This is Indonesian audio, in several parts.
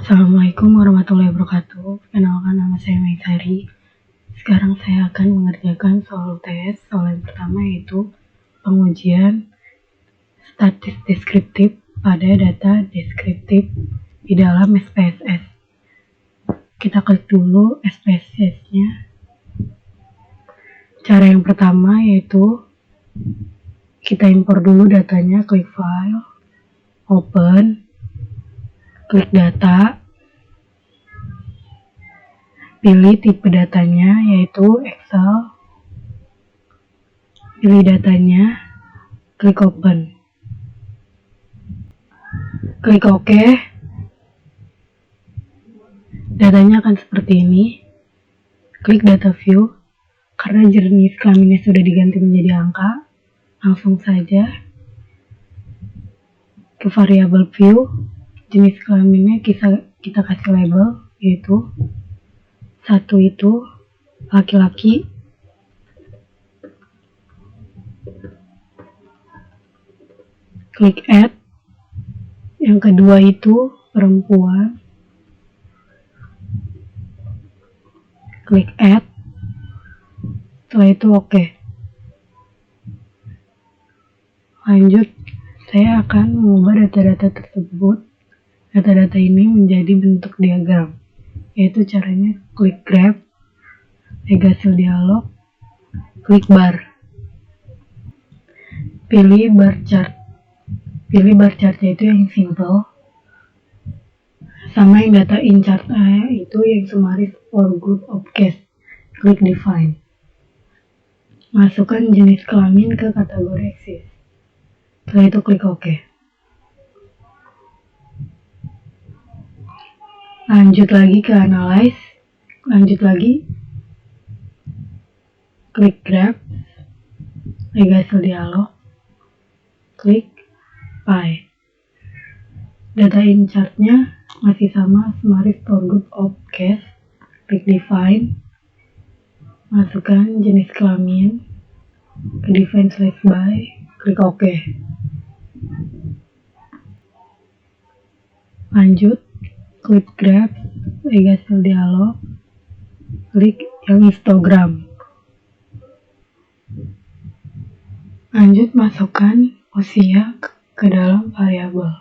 Assalamualaikum warahmatullahi wabarakatuh. Perkenalkan, nama saya Maisari. Sekarang saya akan mengerjakan soal UTS. Soal yang pertama yaitu pengujian statis deskriptif pada data deskriptif di dalam SPSS. Kita klik dulu SPSS-nya. Cara yang pertama yaitu kita impor dulu datanya, klik file, open, klik data, pilih tipe datanya yaitu Excel, pilih datanya, klik open, klik OK. Datanya akan seperti ini. Klik data view. Karena jenis kelaminnya sudah diganti menjadi angka, langsung saja ke variabel view. Jenis kelaminnya kita kasih label yaitu 1 itu laki-laki, klik add. Yang kedua itu perempuan, klik add. Setelah itu oke. Lanjut, saya akan mengubah data-data tersebut, data-data ini menjadi bentuk diagram, yaitu caranya klik graph, hasil dialog, klik bar, pilih bar chart. Pilih bar chartnya itu yang simple, sama yang data in chart itu yang summary for group of case. Klik define. Masukkan jenis kelamin ke kategori exist. Setelah itu klik OK. Lanjut lagi ke analyze. Lanjut lagi. Klik graph. Hasil dialog. Klik pie. Data in chartnya masih sama, summary for group of case. Klik define. Masukkan jenis kelamin ke define /by, klik OK. Lanjut, klik graph, hasil dialog, klik yang histogram. Lanjut, masukkan usia ke dalam variabel.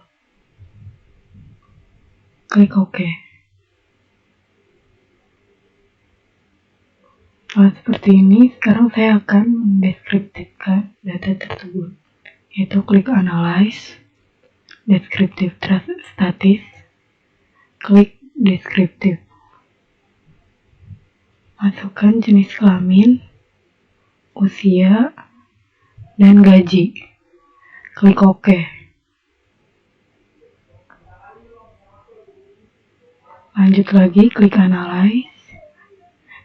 Klik OK. Nah, seperti ini. Sekarang saya akan mendeskriptifkan data tersebut, yaitu klik analyze, deskriptif statis, klik deskriptif. Masukkan jenis kelamin, usia, dan gaji. Klik OK. Lanjut lagi, klik analyze,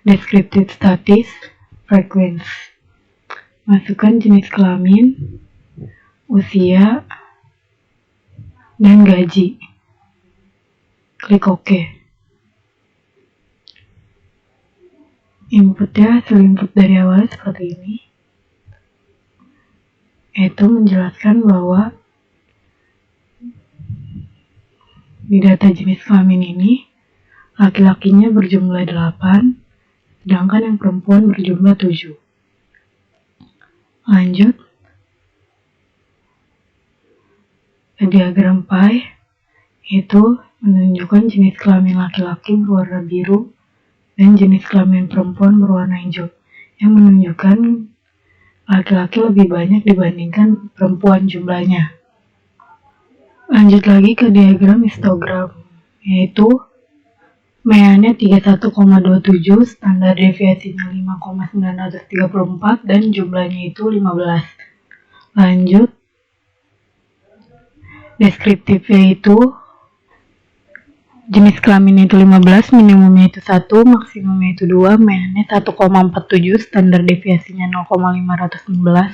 deskriptif statis, frequency. Masukkan jenis kelamin, usia, dan gaji. Klik OK. Inputnya hasil input dari awal seperti ini, yaitu menjelaskan bahwa di data jenis kelamin ini laki-lakinya berjumlah 8, sedangkan yang perempuan berjumlah 7. Lanjut ke diagram pie, yaitu menunjukkan jenis kelamin laki-laki berwarna biru dan jenis kelamin perempuan berwarna hijau, yang menunjukkan laki-laki lebih banyak dibandingkan perempuan jumlahnya. Lanjut lagi ke diagram histogram, yaitu meannya 31,27, standar deviasinya 5,934, dan jumlahnya itu 15. Lanjut, deskriptifnya itu jenis kelaminnya itu 15, minimumnya itu 1, maksimumnya itu 2, meannya 1,47, standar deviasinya 0,511,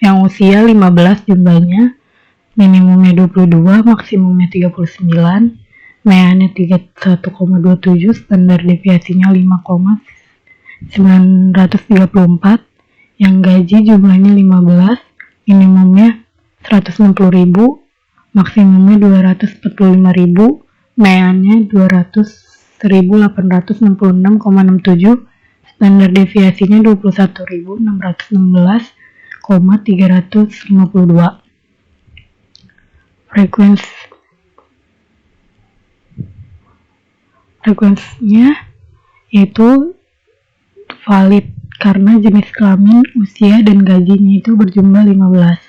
yang usia 15 jumlahnya, minimumnya 22, maksimumnya 39, meannya 31,27, standar deviasinya 5,934, yang gaji jumlahnya 15, minimumnya 160.000, maksimumnya 245.000, meannya 200.866,67, standar deviasinya 21.616,352. Frekuensinya yaitu valid karena jenis kelamin, usia, dan gajinya itu berjumlah 15.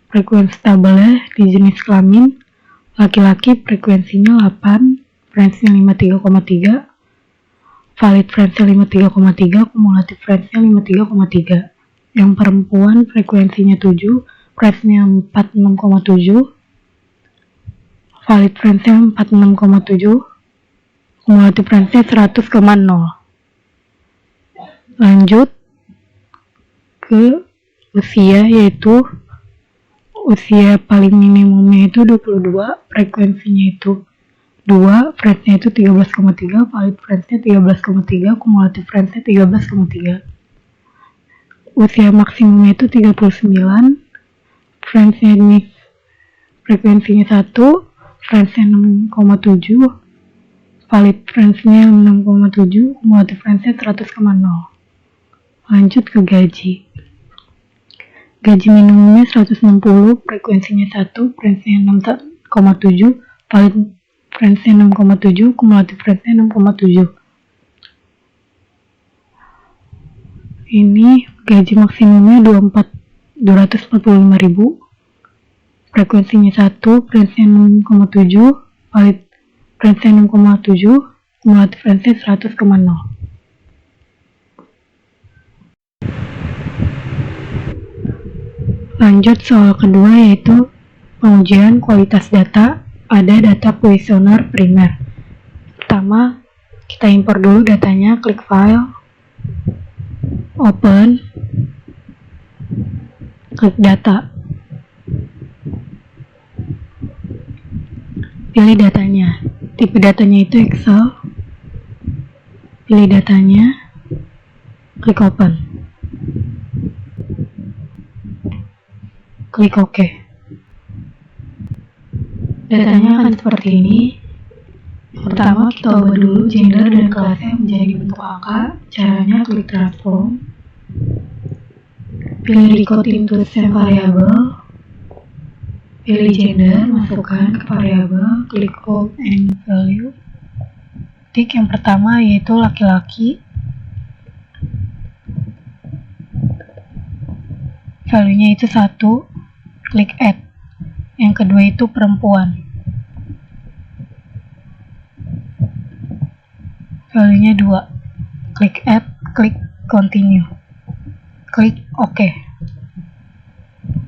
Frekuensi tabelnya di jenis kelamin, laki-laki frekuensinya 8, frekuensinya 53,3, valid frekuensinya 53,3, kumulatif frekuensinya 53,3. Yang perempuan frekuensinya 7, frekuensinya 46,7, valid frekuensinya 46,7, kumulatif frekuensinya 100,0. Lanjut ke usia, yaitu usia paling minimumnya itu 22, frekuensinya itu 2, frekuensinya itu 13,3, valid frekuensinya 13,3, kumulatif frekuensinya 13,3. Usia maksimumnya itu 39, frekuensinya 1, frekuensinya 6,7, valid frekuensinya 6,7, kumulatif frekuensinya 100,0. Lanjut ke gaji. Gaji minimumnya 160, frekuensinya 1, frekuensinya 6,7, valid frekuensinya 6,7, kumulatif frekuensinya 6,7. Ini gaji maksimumnya 245.000, frekuensinya 1, frekuensinya 6,7, valid frekuensinya 6,7, kumulatif frekuensinya 100,0. Lanjut soal kedua, yaitu pengujian kualitas data pada data kuesioner primer. Pertama, kita impor dulu datanya, klik file, open, klik data, pilih datanya, tipe datanya itu Excel, pilih datanya, klik open, klik OK. Datanya akan seperti ini. Pertama, kita ubah dulu gender dan kelasnya menjadi bentuk angka. Caranya klik transform, pilih record into same variable, pilih gender, masukkan ke variable, klik hold and value. Tik yang pertama yaitu laki-laki, value-nya itu 1, klik add. Yang kedua itu perempuan, value-nya 2, klik add, klik continue, klik OK.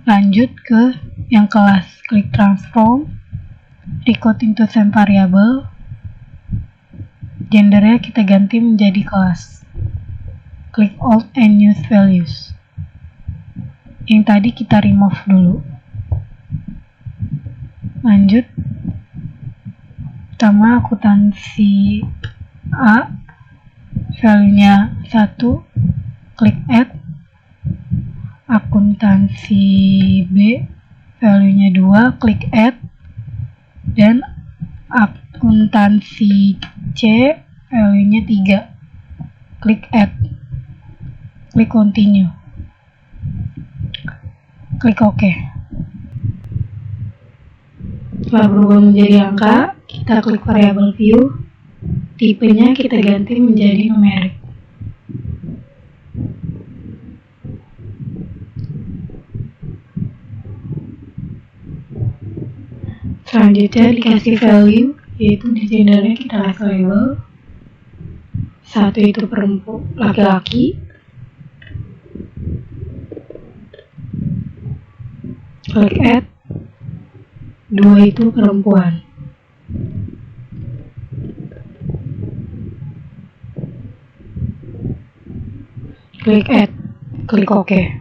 Lanjut ke yang kelas, klik transform, record into same variable, gendernya kita ganti menjadi kelas, klik alt and use values. Yang tadi kita remove dulu. Lanjut, pertama akuntansi A, value-nya 1, klik add. Akuntansi B, value-nya 2, klik add. Dan akuntansi C, value-nya 3, klik add, klik continue, klik OK. Setelah berubah menjadi angka, kita klik variable view, tipenya kita ganti menjadi numerik. Selanjutnya dikasih value, yaitu di gendernya kita kasih label. 1 itu perempuan, laki-laki, klik add. 2 itu perempuan, klik add, klik OK.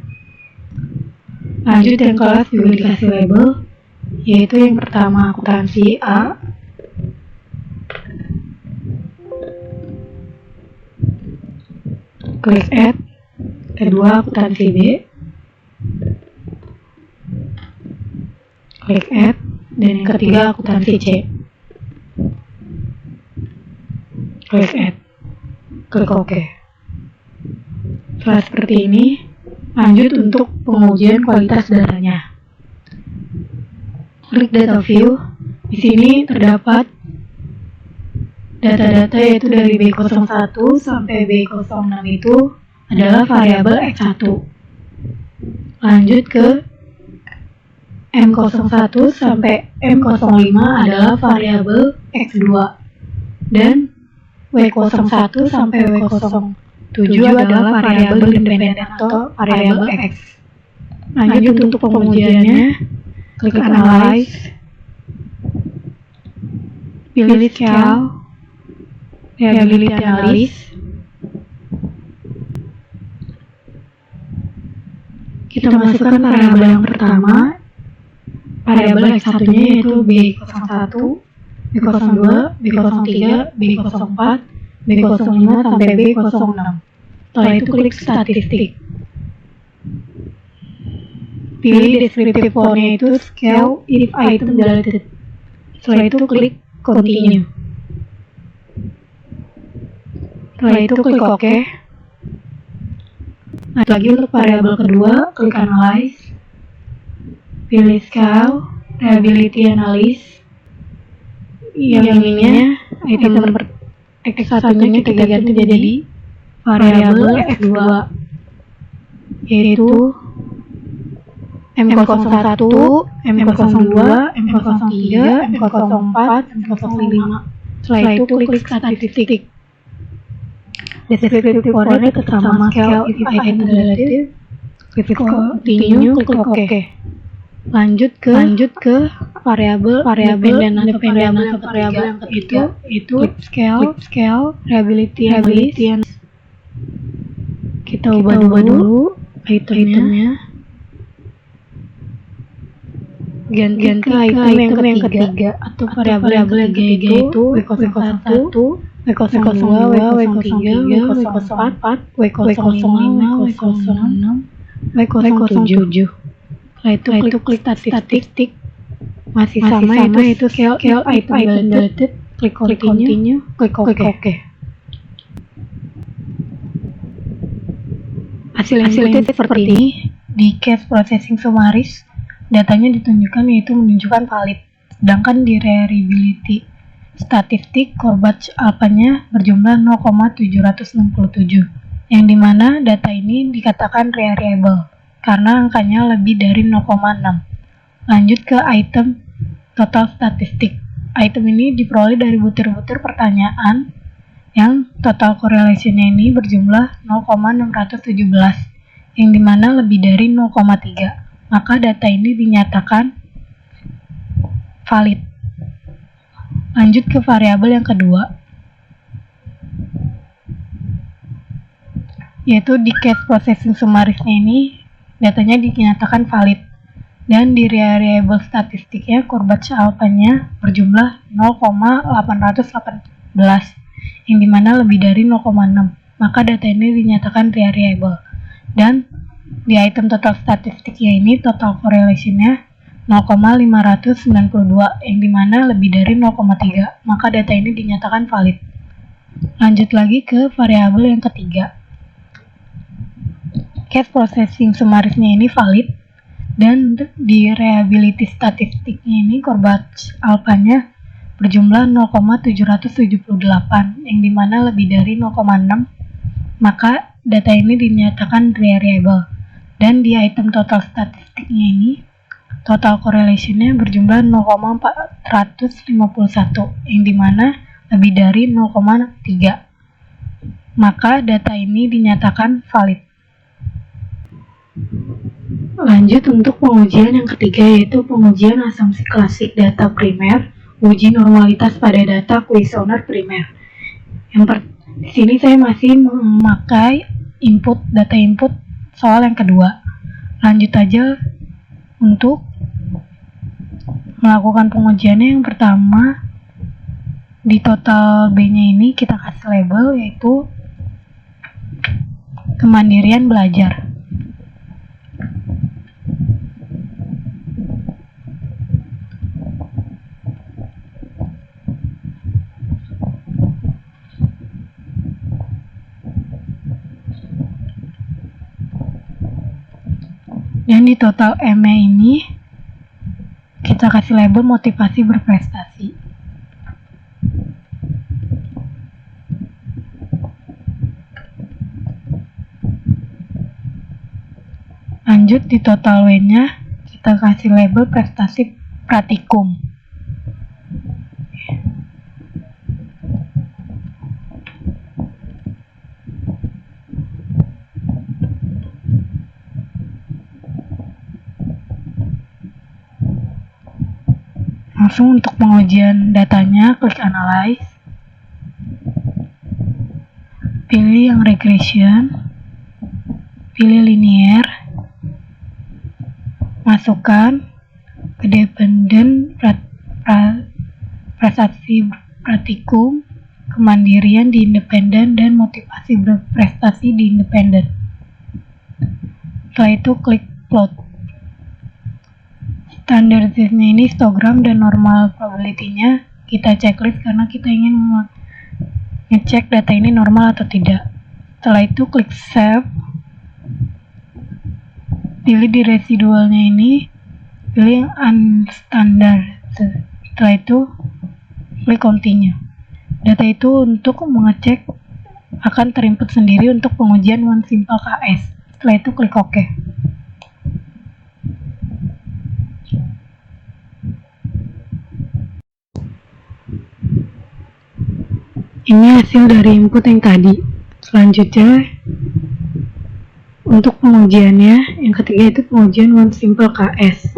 Lanjut yang kelas juga dikasih label, yaitu yang pertama akuntansi A, klik add. Kedua akuntansi B, klik add. Dan yang ketiga akuntansi C, klik add, klik OK. Setelah seperti ini, lanjut untuk pengujian kualitas datanya. Klik data view. Di sini terdapat data-data yaitu dari B01 sampai B06 itu adalah variabel X1. Lanjut ke M01 sampai M05 adalah variabel X2. Dan W01 sampai W07 adalah variabel independen atau variabel X. Lanjut untuk pengujiannya, klik Analyze, pilih Scale, Reliability Analysis. Kita masukkan variabel yang pertama, variabel X1-nya yaitu B01, B02, B03, B04, B05 sampai B06. Setelah itu klik statistik. Pilih descriptive for-nya itu scale if item deleted. Setelah itu klik continue. Setelah itu klik OK. Lanjut lagi untuk variabel kedua, klik analyze, pilih scale, reliability analysis. Yang ininya item X1-nya kita ganti jadi variabel X2, yaitu M01, M02, M03, M04, M05. Setelah itu klik statistik. Descriptive for-nya tetap sama scale if item deleted. Klik continue, klik OK. Lanjut ke variabel dan variabel yang ketiga itu scale, reliability analysis. Kita ubah dulu itemnya. Ganti ke item yang ketiga atau variabel yang ketiga itu W01, W02, W03, W04, W05, W06, W07. Setelah itu klik statistik. Masih sama itu scale item deleted. Klik continue, klik OK. Hasilnya seperti ini. Di case processing summaries, datanya ditunjukkan yaitu menunjukkan valid. Sedangkan di reliability statistik, core batch alpha-nya berjumlah 0,767, yang dimana data ini dikatakan reliable karena angkanya lebih dari 0,6. Lanjut ke item total statistik. Item ini diperoleh dari butir-butir pertanyaan yang total correlation-nya ini berjumlah 0,617, yang dimana lebih dari 0,3. Maka data ini dinyatakan valid. Lanjut ke variabel yang kedua, yaitu di case processing summaries-nya ini datanya dinyatakan valid, dan di variable statistiknya core batch alpha-nya berjumlah 0,818, yang dimana lebih dari 0,6. Maka data ini dinyatakan reliable. Dan di item total statistiknya ini total correlation-nya 0,592, yang dimana lebih dari 0,3. Maka data ini dinyatakan valid. Lanjut lagi ke variabel yang ketiga. Case processing summaries-nya ini valid, dan di reliability statistiknya ini core batch alpha-nya berjumlah 0,778, yang dimana lebih dari 0,6. Maka data ini dinyatakan reliable. Dan di item total statistiknya ini total correlation-nya berjumlah 0,451, yang dimana lebih dari 0,3. Maka data ini dinyatakan valid. Lanjut untuk pengujian yang ketiga, yaitu pengujian asumsi klasik data primer, uji normalitas pada data kuesioner primer. Di sini saya masih memakai data input soal yang kedua. Lanjut aja untuk melakukan pengujiannya. Yang pertama, di total B-nya ini kita kasih label yaitu kemandirian belajar. di total M-nya ini kita kasih label motivasi berprestasi. Lanjut di total W-nya kita kasih label prestasi praktikum. Langsung untuk pengujian datanya, klik analyze, pilih yang regression, pilih linear, masukkan ke dependent prestasi praktikum, kemandirian di independen, dan motivasi berprestasi di independen. Setelah itu klik plot. Standar Z-nya ini histogram dan normal probability-nya kita checklist karena kita ingin ngecek data ini normal atau tidak. Setelah itu klik save, pilih di residualnya ini, pilih yang unstandard. Setelah itu klik continue. Data itu untuk mengecek akan terinput sendiri untuk pengujian One Simple KS. Setelah itu klik OK. Ini hasil dari input yang tadi. Selanjutnya, untuk pengujiannya, yang ketiga itu pengujian One Simple KS.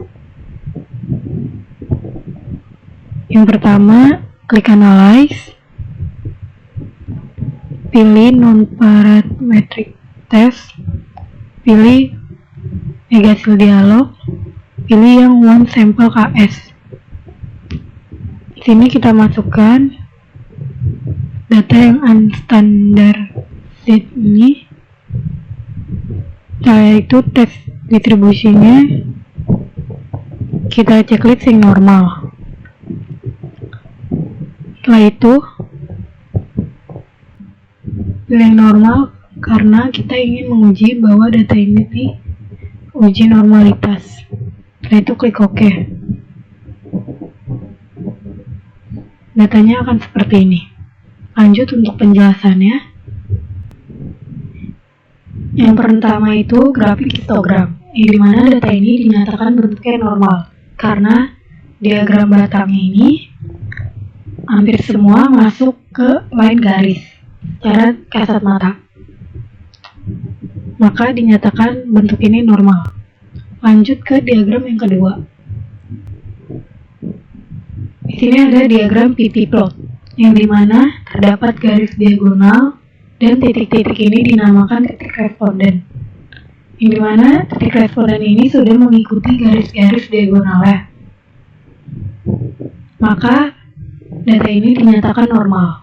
Yang pertama, klik Analyze, pilih Non-Parametric Test, pilih Negasil Dialog, pilih yang One Sample KS. Di sini kita masukkan data yang unstandard set ini. Setelah itu tes distribusinya kita checklist yang normal. Setelah itu pilih yang normal karena kita ingin menguji bahwa data ini diuji normalitas. Setelah itu klik OK. Datanya akan seperti ini. Lanjut untuk penjelasannya. Yang pertama itu grafik histogram, yang dimana data ini dinyatakan bentuknya normal karena diagram batang ini hampir semua masuk ke line garis secara kasat mata, maka dinyatakan bentuk ini normal. Lanjut ke diagram yang kedua. Di sini ada diagram PP plot, yang dimana terdapat garis diagonal dan titik-titik ini dinamakan titik responden. Yang dimana titik responden ini sudah mengikuti garis-garis diagonalnya. Maka data ini dinyatakan normal.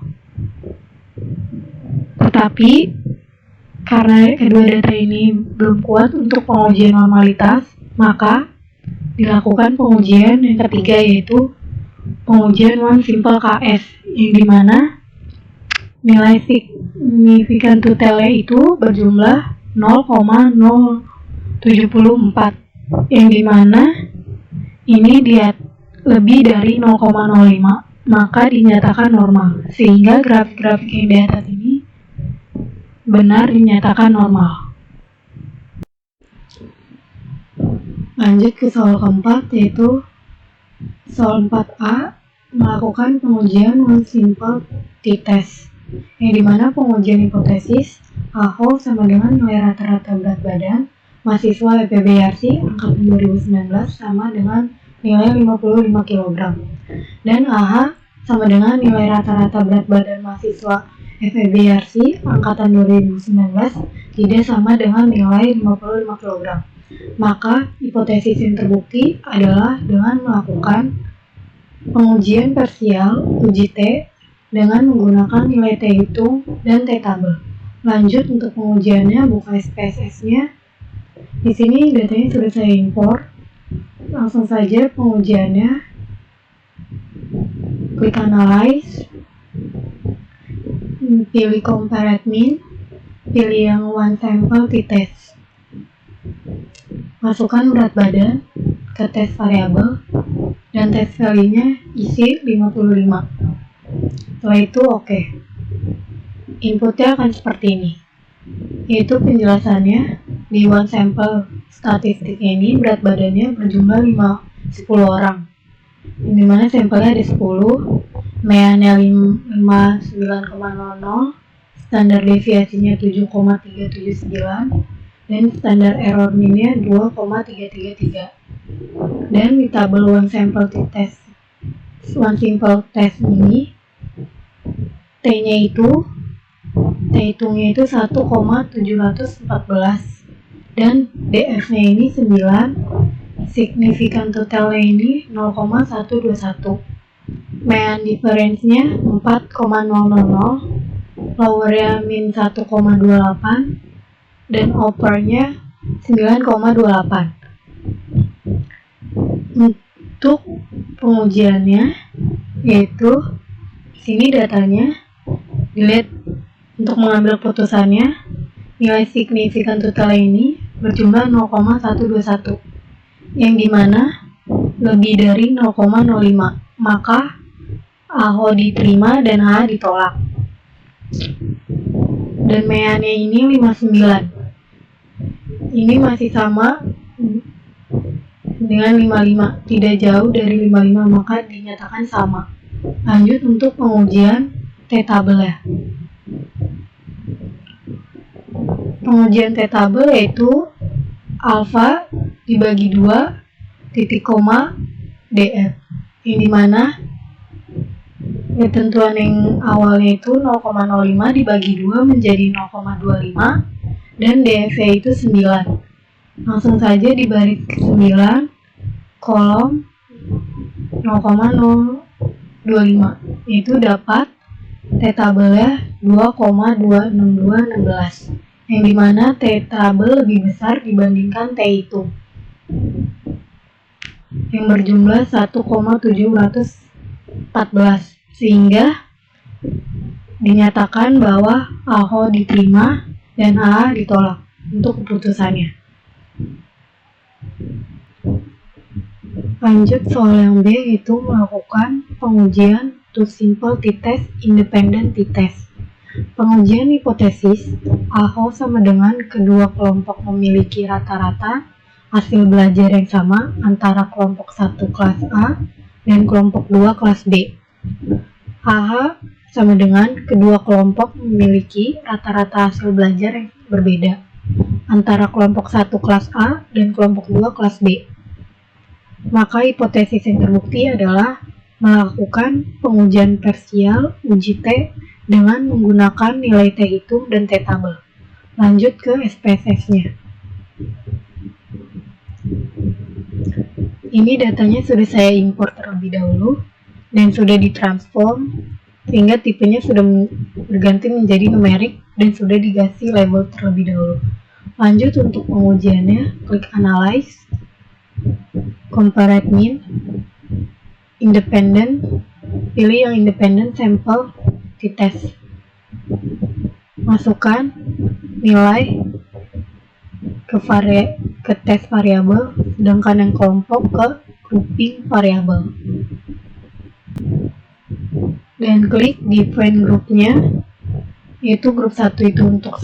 Tetapi karena kedua data ini belum kuat untuk pengujian normalitas, maka dilakukan pengujian yang ketiga, yaitu pengujian One Simple KS, yang dimana nilai signifikan totalnya itu berjumlah 0,074, yang dimana ini dia lebih dari 0,05, maka dinyatakan normal, sehingga grafik-grafik yang di atas ini benar dinyatakan normal. Lanjut ke soal keempat, yaitu soal 4A, melakukan pengujian One Simple T-Test, yang dimana pengujian hipotesis AHO sama dengan nilai rata-rata berat badan mahasiswa EPBRC angkatan 2019 sama dengan nilai 55 kg, dan AH sama dengan nilai rata-rata berat badan mahasiswa FEBRC angkatan 2019 tidak sama dengan nilai 55 kg. Maka hipotesis yang terbukti adalah dengan melakukan pengujian parsial uji T dengan menggunakan nilai T hitung dan T tabel. Lanjut untuk pengujiannya, buka SPSS-nya. Di sini datanya sudah saya import. Langsung saja pengujiannya. Klik Analyze. Pilih Comparate Mean. Pilih yang One Sample T-Test. Masukkan berat badan ke tes variabel dan tes value-nya isi 55. Setelah itu oke. Inputnya akan seperti ini, yaitu penjelasannya di one sample statistiknya ini berat badannya berjumlah 10 orang, dimana sampelnya ada 10, meannya 59,00, standar deviasinya 7,379, dan standar error mean-nya 2,333. Dan di tabel one simple test ini T-nya itu T hitungnya itu 1,714 dan DF-nya ini 9, signifikan totalnya ini 0,121, mean difference-nya 4,000, lower-nya min 1,28, dan upper-nya 9,28. Untuk pengujiannya yaitu sini datanya dilihat. Untuk mengambil putusannya, nilai signifikan total ini berjumlah 0,121, yang dimana lebih dari 0,05, maka AHO diterima dan H ditolak. Dan meannya ini 59. Ini masih sama dengan 55, tidak jauh dari 55, maka dinyatakan sama. Lanjut untuk pengujian T-tabel ya. Pengujian T-tabel yaitu alfa dibagi 2 titik koma DF, yang dimana ketentuan yang awalnya itu 0,05 dibagi 2 menjadi 0,25 dan DF-nya itu 9. Langsung saja di baris 9 kolom 0,025, yaitu dapat T-tabelnya 2,26216, yang dimana T-tabel lebih besar dibandingkan T hitung yang berjumlah 1,714, sehingga dinyatakan bahwa AHO diterima dan A ditolak untuk keputusannya. Lanjut soal yang B, yaitu melakukan pengujian two simple t-test independent t-test. Pengujian hipotesis AHO sama dengan kedua kelompok memiliki rata-rata hasil belajar yang sama antara kelompok 1 kelas A dan kelompok 2 kelas B. AH sama dengan kedua kelompok memiliki rata-rata hasil belajar yang berbeda antara kelompok 1 kelas A dan kelompok 2 kelas B. Maka hipotesis yang terbukti adalah melakukan pengujian parsial uji T dengan menggunakan nilai T hitung dan T-tabel. Lanjut ke SPSS-nya. Ini datanya sudah saya import terlebih dahulu dan sudah ditransform sehingga tipenya sudah berganti menjadi numerik dan sudah dikasih label terlebih dahulu. Lanjut untuk pengujiannya, klik Analyze, Comparate Mean, Independent, pilih yang Independent Sample t-test. Masukkan nilai ke tes variabel, sedangkan yang kelompok ke grouping variabel. Dan klik define grupnya, yaitu grup 1 itu untuk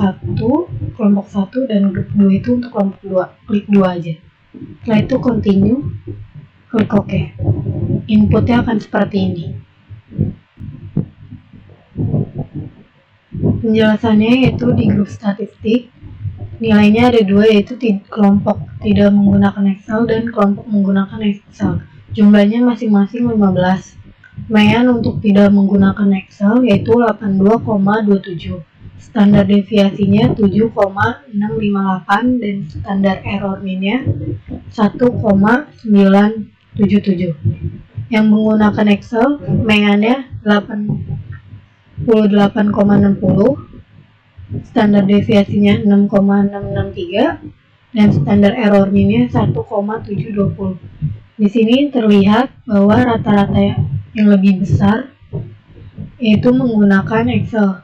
kelompok 1 dan grup 2 itu untuk kelompok 2. Klik 2 aja. Setelah itu continue, klik OK. Inputnya akan seperti ini. Penjelasannya yaitu di grup statistik, nilainya ada 2, yaitu kelompok tidak menggunakan Excel dan kelompok menggunakan Excel. Jumlahnya masing-masing 15. Mean untuk tidak menggunakan Excel yaitu 82,27. Standar deviasinya 7,658 dan standar error mean-nya 1,977. Yang menggunakan Excel, meannya 88,60, standar deviasinya 6,663 dan standar error mean-nya 1,720. Di sini terlihat bahwa rata-rata yang lebih besar yaitu menggunakan Excel,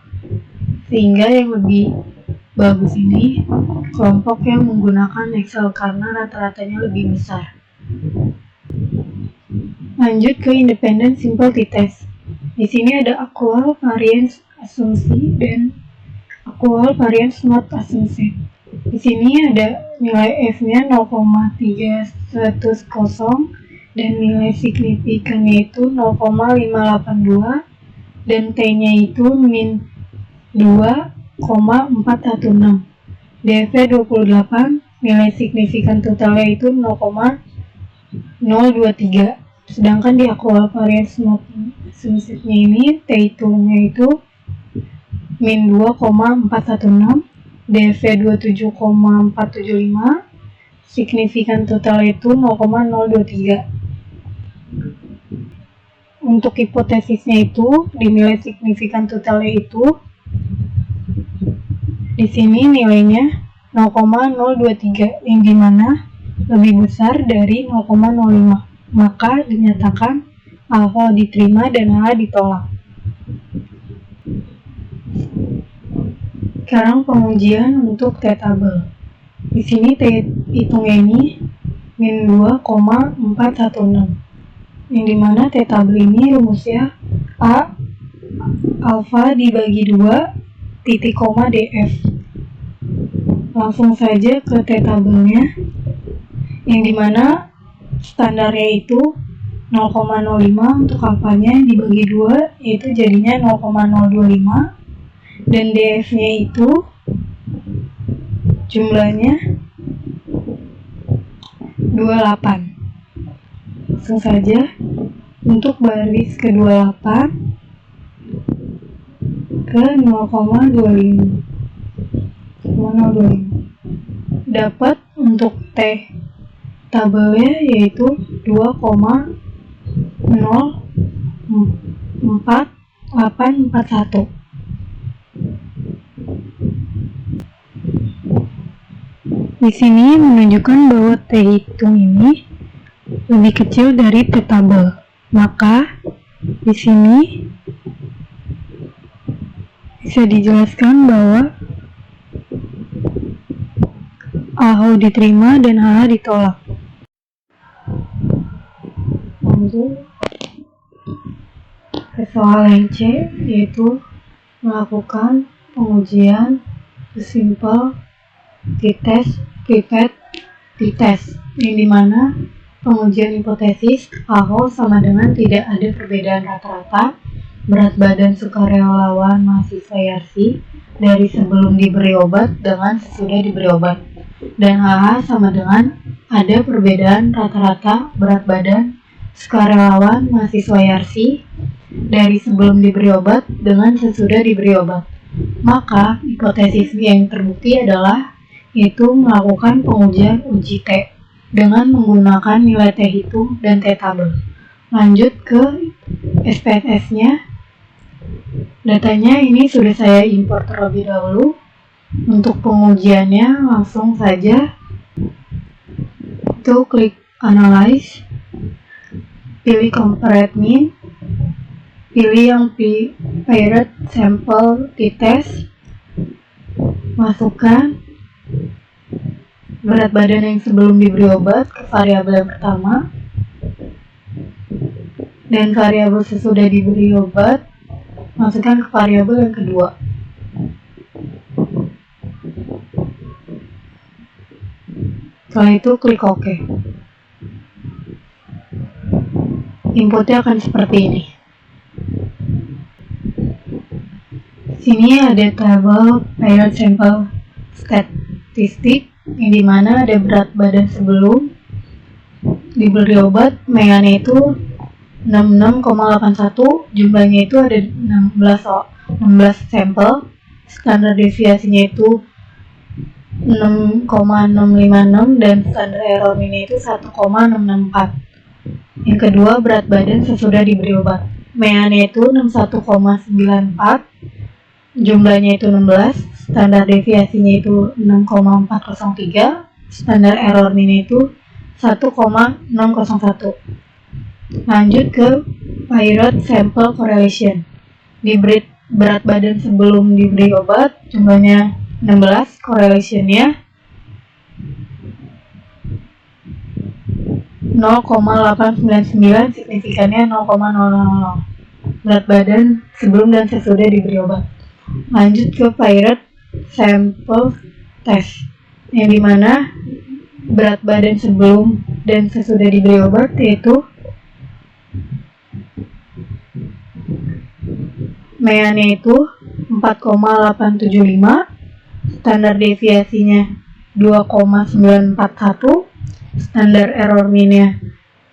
sehingga yang lebih bagus ini kelompok yang menggunakan Excel karena rata-ratanya lebih besar. Lanjut ke independent simple t-test. Di sini ada actual variance assumpsi dan actual variance not assumpsi. Di sini ada nilai F-nya 0,310 dan nilai signifikannya itu 0,582 dan T-nya itu min 2,416. DF 28, nilai signifikan totalnya itu 0,023. Sedangkan di actual variance not assumpsi-nya ini T hitungnya itu min 2,416, DF 27,475, signifikan total itu 0,023. Untuk hipotesisnya itu, dinilai signifikan totalnya itu di sini nilainya 0,023 yang dimana lebih besar dari 0,05. Maka dinyatakan alfa diterima dan H ditolak. Sekarang pengujian untuk T-tabel. Di sini T hitungnya ini min 2,416. Yang dimana T-tabel ini rumusnya A alfa dibagi 2 titik koma DF. Langsung saja ke T-tabelnya. Yang dimana standarnya itu 0,05 untuk alfanya dibagi 2 yaitu jadinya 0,025 dan DF-nya itu jumlahnya 28. Langsung saja untuk baris ke-28 ke 0,25 dapat untuk T tabelnya yaitu 2,04841. Di sini menunjukkan bahwa T hitung ini lebih kecil dari T tabel. Maka di sini bisa dijelaskan bahwa AH diterima dan HH ditolak. Lanjut ke soal yang C, yaitu melakukan pengujian simple t-test, pipet, t-test, yang dimana pengujian hipotesis AH sama dengan tidak ada perbedaan rata-rata berat badan sukarelawan mahasiswa Yarsi dari sebelum diberi obat dengan sesudah diberi obat, dan HH sama dengan ada perbedaan rata-rata berat badan sukarelawan mahasiswa Yarsi dari sebelum diberi obat dengan sesudah diberi obat. Maka hipotesis yang terbukti adalah yaitu melakukan pengujian uji T dengan menggunakan nilai T hitung dan T tabel. Lanjut ke SPSS-nya. Datanya ini sudah saya import terlebih dahulu. Untuk pengujiannya langsung saja itu klik Analyze, pilih Comparate Mean, pilih yang Paired Sample t-test, masukkan berat badan yang sebelum diberi obat ke variabel yang pertama dan variabel sesudah diberi obat masukkan ke variabel yang kedua. Setelah itu klik OK. Inputnya akan seperti ini. Sini ada tabel paired sample statistik yang dimana ada berat badan sebelum diberi obat, meannya itu 66,81, jumlahnya itu ada 16 sampel, standar deviasinya itu 6,656 dan standar error mean itu 1,664. Yang kedua, berat badan sesudah diberi obat, meannya itu 61,94, jumlahnya itu 16, standar deviasinya itu 6,403, standar error mean itu 1,601. Lanjut ke paired sample correlation. Di berat badan sebelum diberi obat, jumlahnya 16, correlation-nya 0,899, signifikannya 0,000. Berat badan sebelum dan sesudah diberi obat. Lanjut ke pirate sample test, yang dimana berat badan sebelum dan sesudah diberi obat yaitu MEA-nya itu 4,875, standar deviasinya 2,941, standar error mean-nya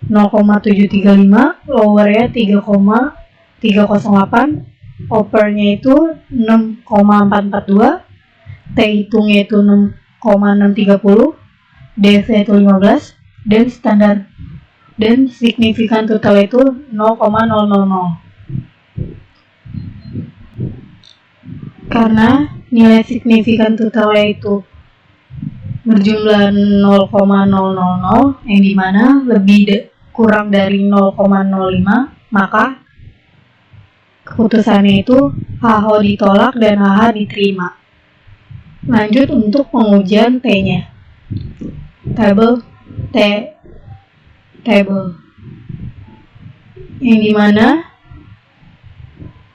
0,735, lower-nya 3,308, upper-nya itu 6,442, T hitungnya itu 6,630, DV itu 15, dan standar dan signifikan total itu 0,000. Karena nilai signifikan totalnya itu berjumlah 0,000, yang dimana kurang dari 0,05, maka keputusannya itu HO ditolak dan HH diterima. Lanjut untuk pengujian T-nya. Table yang dimana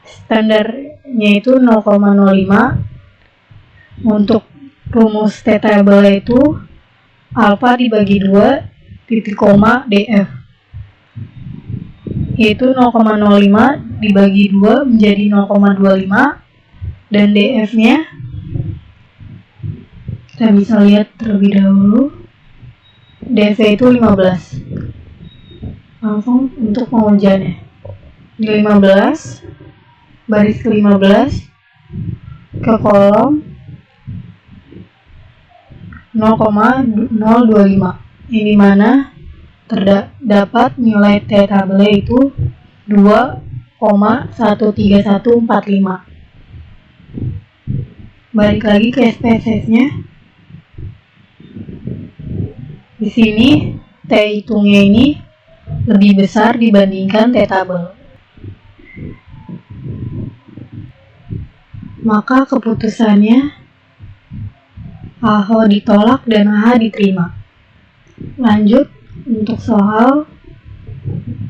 standarnya itu 0,05. Untuk rumus T-table itu alfa dibagi 2 titik koma DF, yaitu 0,05 dibagi 2 menjadi 0,25, dan DF-nya kita bisa lihat terlebih dahulu, DV itu 15. Langsung untuk pengujiannya, di 15, baris ke-15, ke kolom 0,025, yang dimana terdapat nilai T-table itu 2,13145. Balik lagi ke SPSS-nya. Di sini T hitungnya ini lebih besar dibandingkan T-table. Maka keputusannya HO ditolak dan HH diterima. Lanjut untuk soal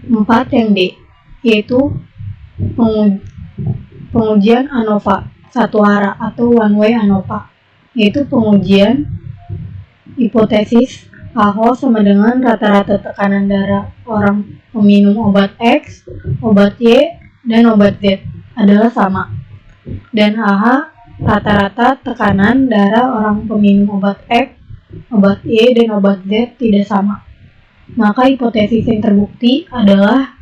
4 yang D, yaitu pengujian ANOVA satu arah atau one way ANOVA, yaitu pengujian hipotesis HO sama dengan rata-rata tekanan darah orang peminum obat X, obat Y, dan obat Z adalah sama, dan HH rata-rata tekanan darah orang peminum obat X, obat Y, dan obat Z tidak sama. Maka hipotesis yang terbukti adalah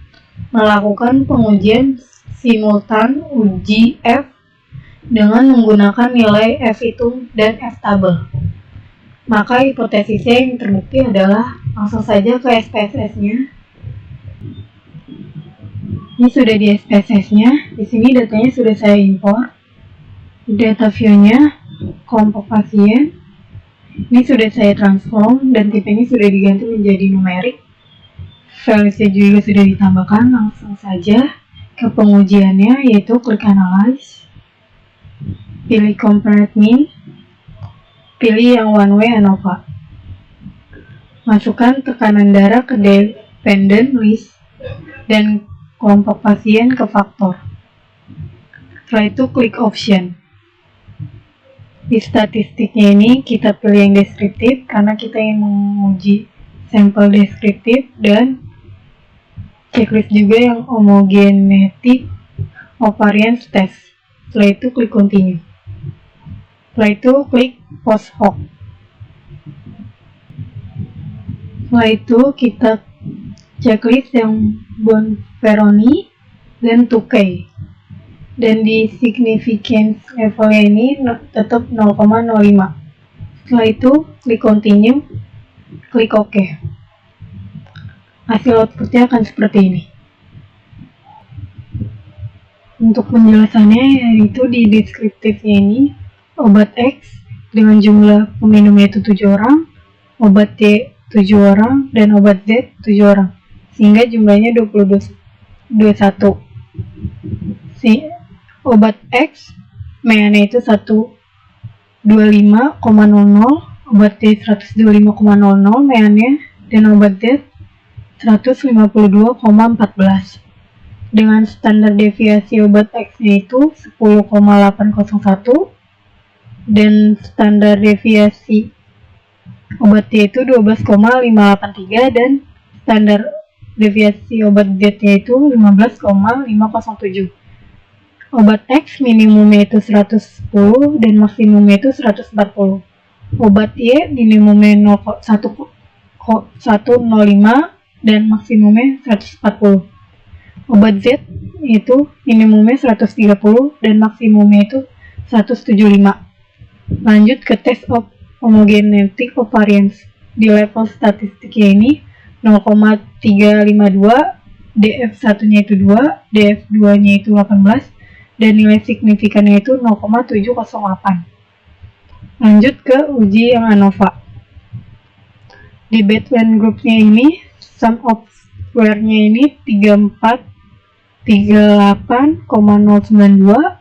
melakukan pengujian simultan uji F dengan menggunakan nilai F hitung dan F tabel. Maka hipotesisnya yang terbukti adalah, langsung saja ke SPSS-nya. Ini sudah di SPSS-nya. Di sini datanya sudah saya import. Data view-nya, kelompok pasien. Ini sudah saya transform dan tipe ini sudah diganti menjadi numerik. Values-nya juga sudah ditambahkan. Langsung saja ke pengujiannya, yaitu klik analyze. Pilih compare mean. Pilih yang one way ANOVA. Masukkan tekanan darah ke dependent list dan kelompok pasien ke faktor. Setelah itu klik option. Di statistiknya ini kita pilih yang deskriptif karena kita ingin menguji sampel deskriptif, dan checklist juga yang homogeneity of variance test. Setelah itu klik continue. Setelah itu klik post hoc. Setelah itu kita checklist yang Bonferroni dan Tukey. Dan di significance levelnya ini tetap 0,05. Setelah itu klik continue, klik OK. Hasil outputnya akan seperti ini. Untuk penjelasannya, yaitu di deskriptifnya ini, obat X dengan jumlah peminumnya itu 7 orang, obat Y 7 orang, dan obat Z 7 orang, sehingga jumlahnya 21. Obat X, MEA-nya itu 1 125,00, obat D 125,00 meannya, dan obat Z 152,14. Dengan standar deviasi obat X-nya itu 10,801 dan standar deviasi obat Y itu 12,583 dan standar deviasi obat Z-nya itu 15,507. Obat X minimumnya itu 110 dan maksimumnya itu 140. Obat Y minimumnya 105 dan maksimumnya 140. Obat Z itu minimumnya 130 dan maksimumnya itu 175. Lanjut ke tes of homogeneity covariance. Di level statistiknya ini 0,352, DF1-nya itu 2, DF2-nya itu 18, dan nilai signifikannya itu 0,708. Lanjut ke uji yang ANOVA. Di Badland Group-nya ini, sum of square-nya ini 3438,092,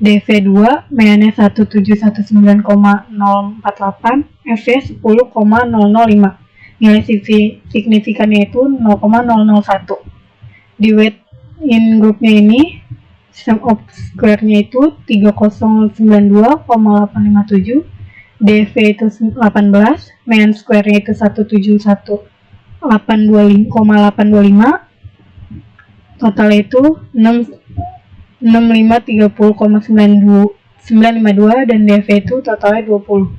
DV2 meannya 1719048, F-nya 10,005. Nilai signifikannya itu 0,001. Di weight in grupnya ini, sum of square-nya itu 3092,857, DV itu 18, mean square-nya itu 171,825, total itu 6530,952 dan DV itu totalnya 20.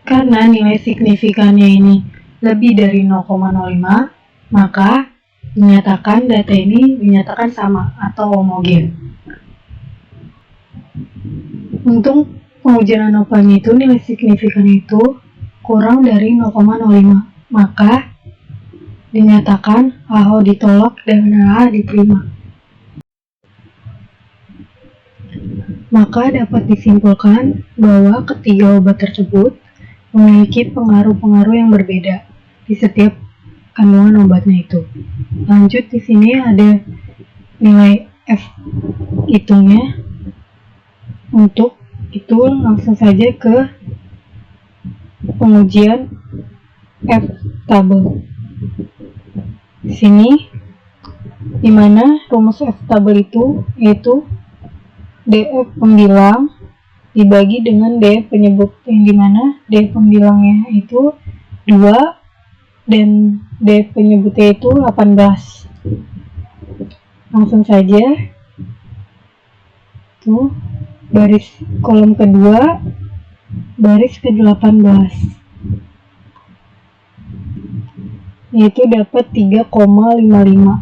Karena nilai signifikannya ini lebih dari 0,05, maka dinyatakan data ini dinyatakan sama atau homogen. Untuk pengujian ANOVA-nya itu nilai signifikannya itu kurang dari 0,05, maka dinyatakan AHO ditolak dan AH diterima. Maka dapat disimpulkan bahwa ketiga obat tersebut memiliki pengaruh-pengaruh yang berbeda di setiap kandungan obatnya itu. Lanjut, di sini ada nilai F hitungnya. Untuk itu langsung saja ke pengujian F tabel. Di sini dimana rumus F tabel itu yaitu DF pembilang dibagi dengan D penyebut, yang dimana D pembilangnya itu 2 dan D penyebutnya itu 18. Langsung saja tuh baris kolom kedua, baris ke-18, yaitu dapat 3,55,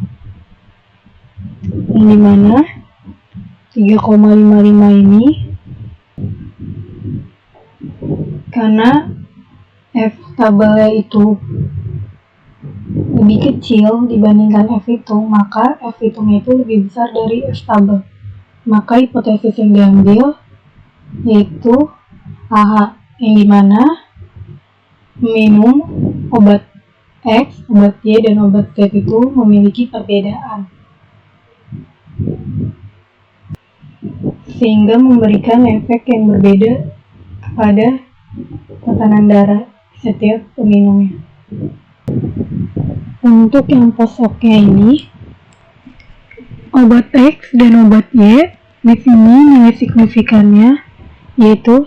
yang dimana 3,55 ini karena F tabelnya itu lebih kecil dibandingkan F hitung, maka F hitungnya itu lebih besar dari F tabel. Maka hipotesis yang diambil yaitu AH, yang dimana minum obat X, obat Y, dan obat Z itu memiliki perbedaan, sehingga memberikan efek yang berbeda kepada tekanan darah setiap peminumnya. Untuk yang posoknya ini, obat X dan obat Y, di sini nilai signifikannya yaitu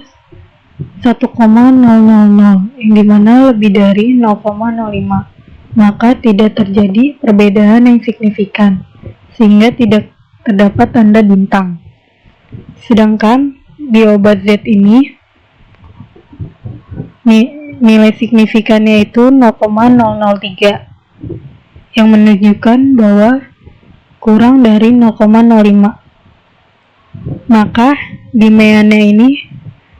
1,000, yang dimana lebih dari 0,05, maka tidak terjadi perbedaan yang signifikan, sehingga tidak terdapat tanda bintang. Sedangkan di obat Z ini nilai signifikannya itu 0,003, yang menunjukkan bahwa kurang dari 0,05. Maka di meannya ini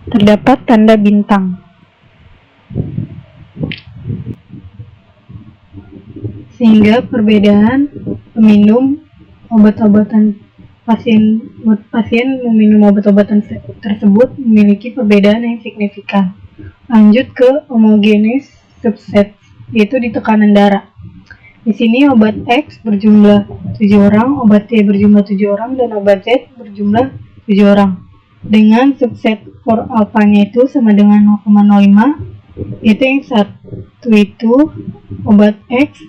terdapat tanda bintang. Sehingga perbedaan peminum obat-obatan pasien meminum obat-obatan tersebut memiliki perbedaan yang signifikan. Lanjut ke homogeneous subset, yaitu di tekanan darah. Di sini obat X berjumlah 7 orang, obat Y berjumlah 7 orang, dan obat Z berjumlah 7 orang. Dengan subset for alfanya itu sama dengan 0,05, itu yang satu itu obat X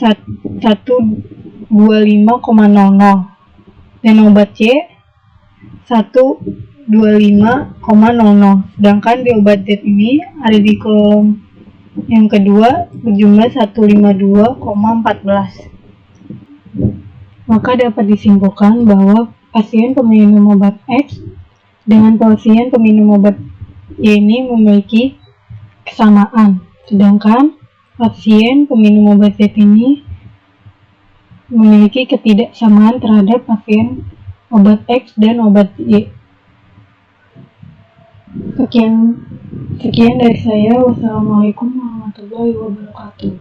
125,00 dan obat C 125,00. Sedangkan di obat Z ini ada di kolom yang kedua berjumlah 152,14. Maka dapat disimpulkan bahwa pasien peminum obat X dengan pasien peminum obat Y ini memiliki kesamaan, sedangkan pasien peminum obat Z ini memiliki ketidaksamaan terhadap pasien obat X dan obat Y. Sekian dari saya. Wassalamualaikum warahmatullahi wabarakatuh.